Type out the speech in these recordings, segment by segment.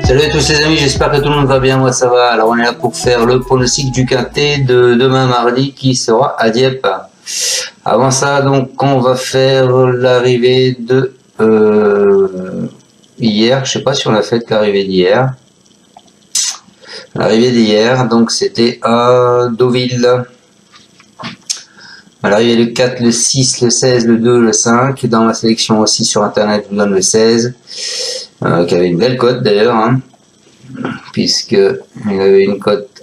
Salut à tous les amis, j'espère que tout le monde va bien, moi ça va. Alors on est là pour faire le pronostic du quintet de demain mardi qui sera à Dieppe. Avant ça, donc on va faire l'arrivée de hier, je sais pas si on a fait l'arrivée d'hier. L'arrivée d'hier, donc c'était à Deauville. À l'arrivée le 4, le 6, le 16, le 2, le 5. Dans ma sélection aussi sur internet, je vous donne le 16. Qui avait une belle cote d'ailleurs, hein, puisque il avait une cote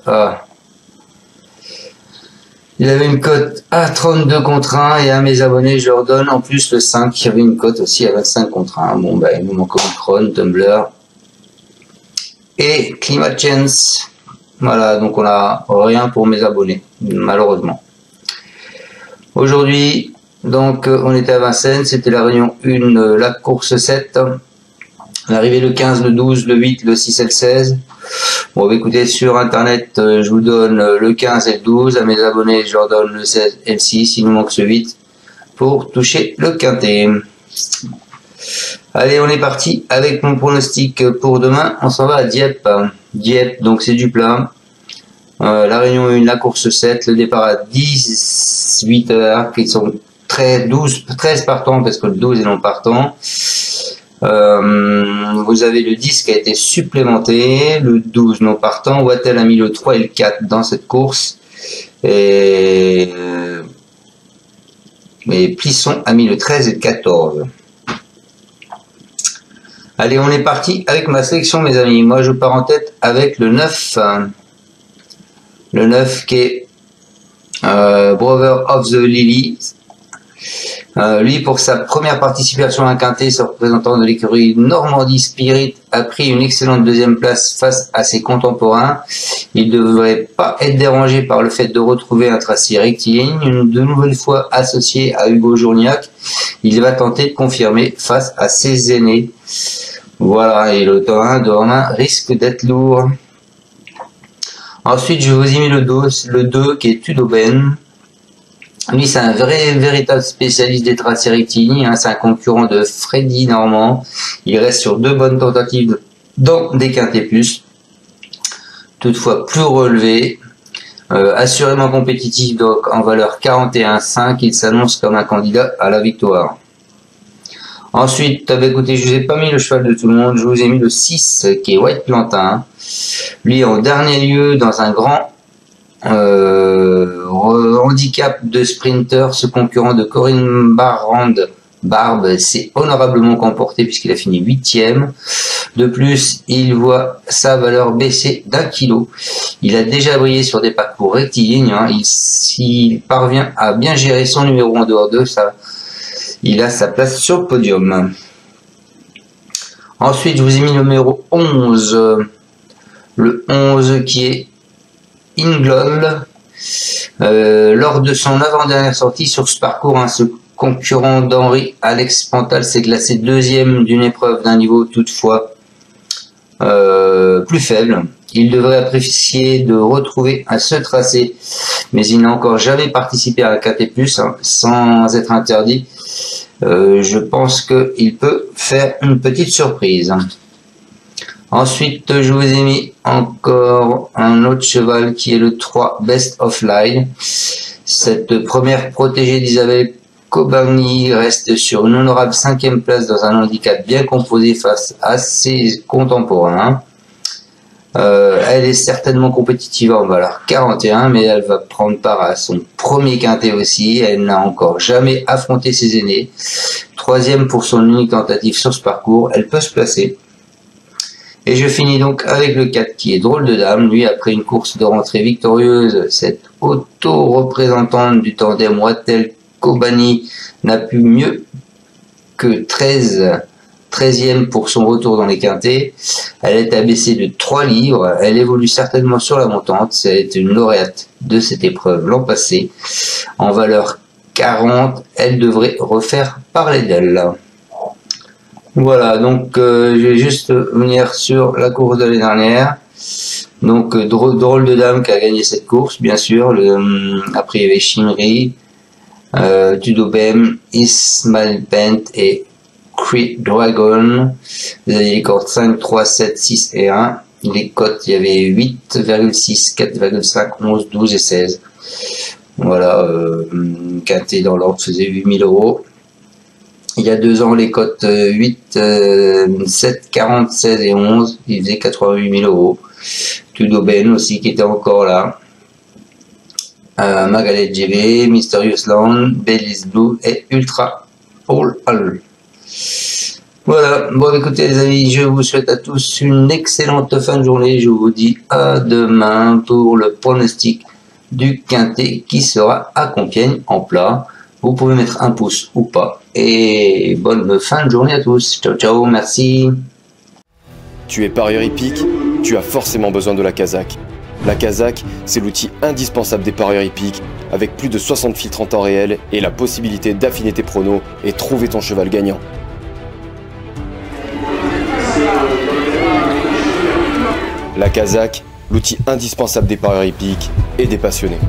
à 32 contre 1, et à mes abonnés je leur donne en plus le 5 qui avait une cote aussi à 25 contre 1. Bon bah il nous manque Omicron, Tumblr et Climate Change. Voilà, donc on a rien pour mes abonnés malheureusement. Aujourd'hui donc on était à Vincennes, c'était la réunion 1, la course 7. L'arrivée le 15, le 12, le 8, le 6 et le 16. Bon, bah, écoutez, sur internet, je vous donne le 15 et le 12. À mes abonnés, je leur donne le 16 et le 6. Il nous manque ce 8 pour toucher le quintet. Allez, on est parti avec mon pronostic pour demain. On s'en va à Dieppe. Dieppe, donc c'est du plat. La réunion 1, la course 7. Le départ à 18 h, qui sont 13 partants, parce que le 12 est non partant. Vous avez le 10 qui a été supplémenté, le 12 non partant. Wattel a mis le 3 et le 4 dans cette course, et Plisson a mis le 13 et le 14. Allez, on est parti avec ma sélection, mes amis. Moi je pars en tête avec le 9, le 9 qui est Brother of the Lily. Lui, pour sa première participation à un quintet, ce représentant de l'écurie Normandie Spirit a pris une excellente deuxième place face à ses contemporains. Il ne devrait pas être dérangé par le fait de retrouver un tracé rectiligne, de nouvelle fois associé à Hugo Journiac. Il va tenter de confirmer face à ses aînés. Voilà, et le temps 1 de Romain risque d'être lourd. Ensuite, je vous ai mis le 2 qui est Tudoben. Lui, c'est un véritable spécialiste des tracés rectilignes, hein, c'est un concurrent de Freddy Normand. Il reste sur 2 bonnes tentatives dans des quintets plus. Toutefois, plus relevé, assurément compétitif, donc en valeur 41,5, il s'annonce comme un candidat à la victoire. Ensuite, écoutez, je vous ai pas mis le cheval de tout le monde, je vous ai mis le 6 qui est White Plantain. Lui, en dernier lieu, dans un grand handicap de sprinter, ce concurrent de Corinne Barbe s'est honorablement comporté puisqu'il a fini 8e. De plus, il voit sa valeur baisser d'1 kilo. Il a déjà brillé sur des parcours rectilignes, hein. S'il parvient à bien gérer son numéro en dehors de ça, il a sa place sur le podium. Ensuite, je vous ai mis le numéro 11, le 11 qui est Inglol. Lors de son avant-dernière sortie sur ce parcours, hein, ce concurrent d'Henri, Alex Pantal, s'est classé 2e d'une épreuve d'un niveau toutefois plus faible. Il devrait apprécier de retrouver à ce tracé, mais il n'a encore jamais participé à un quintet plus, hein, sans être interdit. Je pense qu'il peut faire une petite surprise. Ensuite, je vous ai mis encore un autre cheval qui est le 3 Best of Line. Cette première protégée d'Isabelle Cobagny reste sur une honorable 5e place dans un handicap bien composé face à ses contemporains. Elle est certainement compétitive en valeur 41, mais elle va prendre part à son premier quintet aussi. Elle n'a encore jamais affronté ses aînés. 3e pour son unique tentative sur ce parcours, elle peut se placer. Et je finis donc avec le 4 qui est Drôle de Dame. Lui, après une course de rentrée victorieuse, cette auto-représentante du tandem Wattel-Cobagny n'a pu mieux que 13e pour son retour dans les quintets. Elle est abaissée de 3 livres. Elle évolue certainement sur la montante. C'est une lauréate de cette épreuve l'an passé. En valeur 40, elle devrait refaire parler d'elle. Voilà, donc je vais juste venir sur la course de l'année dernière. Donc Drôle de Dame qui a gagné cette course, bien sûr. Après il y avait Chimri, Tudobem, Ismail Bent et Cree Dragon. Vous avez les cotes 5, 3, 7, 6 et 1. Les cotes, il y avait 8,6, 4,5, 11, 12 et 16. Voilà, quinté dans l'ordre faisait 8 000 euros. Il y a 2 ans, les cotes 8, 7, 40, 16 et 11, il faisait 88 000 euros. Tudoben aussi qui était encore là. Magalet GB, Mysterious Land, Belize Blue et Ultra All All. Voilà, bon écoutez les amis, je vous souhaite à tous une excellente fin de journée. Je vous dis à demain pour le pronostic du quintet qui sera à Compiègne en plat. Vous pouvez mettre un pouce ou pas. Et bonne fin de journée à tous. Ciao ciao, merci. Tu es parieur hippique, tu as forcément besoin de la Kazakh. La Kazakh, c'est l'outil indispensable des parieurs hippiques, avec plus de 60 filtres en temps réel et la possibilité d'affiner tes pronos et trouver ton cheval gagnant. La Kazakh, l'outil indispensable des parieurs hippiques et des passionnés.